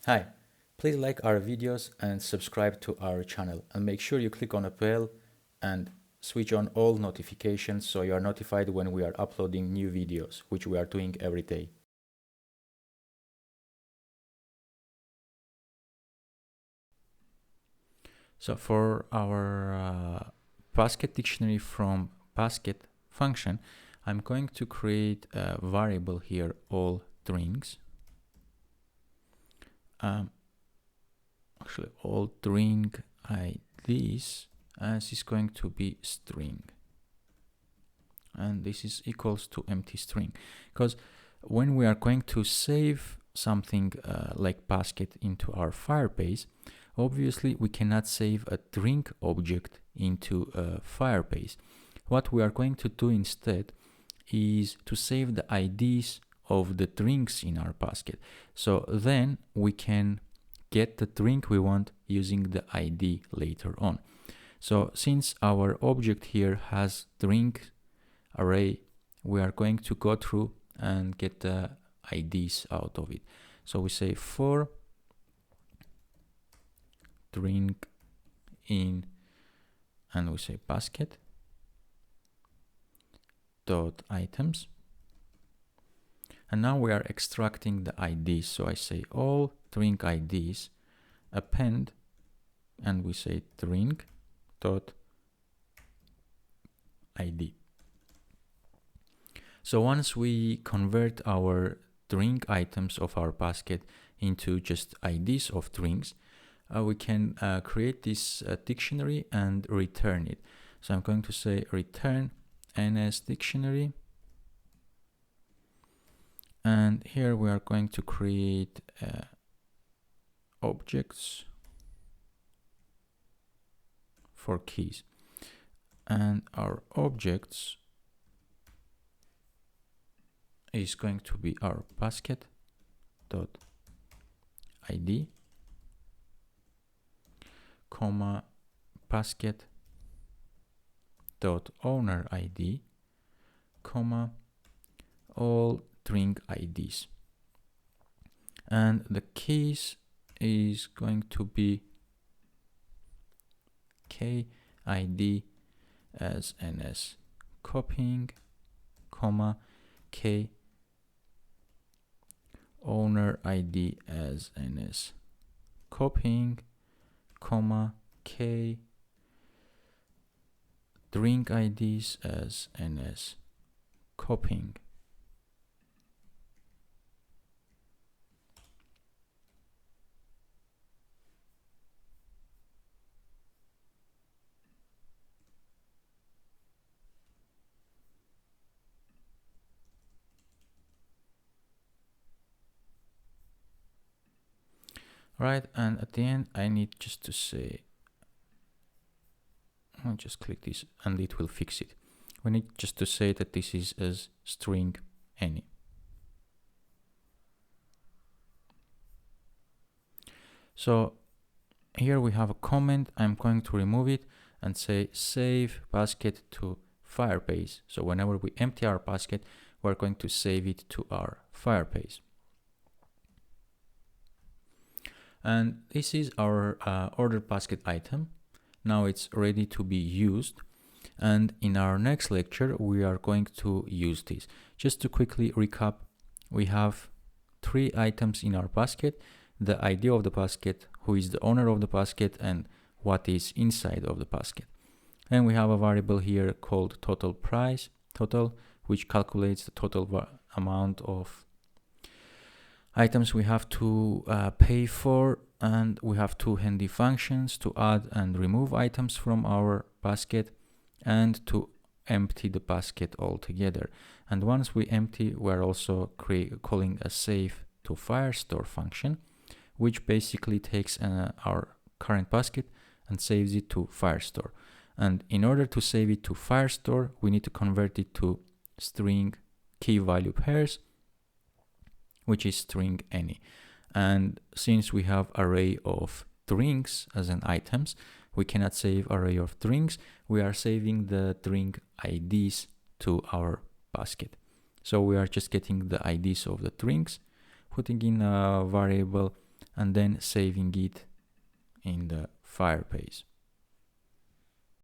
Hi, please like our videos and subscribe to our channel, and make sure you click on a bell and switch on all notifications so you are notified when we are uploading new videos, which we are doing every day. So for our basket dictionary from basket function, I'm going to create a variable here, all strings. Actually, all string IDs as is going to be string, and this is equals to empty string, because when we are going to save something like basket into our Firebase, obviously we cannot save a string object into a Firebase. What we are going to do instead is to save the IDs of the strings in our basket, so then we can get the string we want using the ID later on. So since our object here has string array, we are going to go through and get the IDs out of it. So we say for string in, and we say basket dot items, and now we are extracting the IDs. So I say all string IDs append, and we say string dot ID. So once we convert our string items of our basket into just IDs of strings, we can create this dictionary and return it. So I'm going to say return ns dictionary, and here we are going to create objects for keys, and our objects is going to be our basket dot ID, comma basket dot owner ID, comma all string IDs, and the keys is going to be KID as ns copying, comma K owner ID as ns copying, comma K string IDs as ns copying. Right, and at the end I need just to say, I'll just click this and it will fix it. We need just to say that this is as string any. So here we have a comment. I'm going to remove it and say save basket to Firebase. So whenever we empty our basket, we're going to save it to our Firebase. And this is our order basket item. Now it's ready to be used. And in our next lecture, we are going to use this. Just to quickly recap, we have 3 items in our basket: the ID of the basket, who is the owner of the basket, and what is inside of the basket. And we have a variable here called total price, total, which calculates the total amount of items we have to pay for, and we have 2 handy functions to add and remove items from our basket and to empty the basket altogether. And once we empty, we're also calling a save to Firestore function, which basically takes our current basket and saves it to Firestore. And in order to save it to Firestore, we need to convert it to string key value pairs, which is string any. And since we have array of strings as an items, we cannot save array of strings. We are saving the string IDs to our basket. So we are just getting the IDs of the strings, putting in a variable, and then saving it in the Firebase.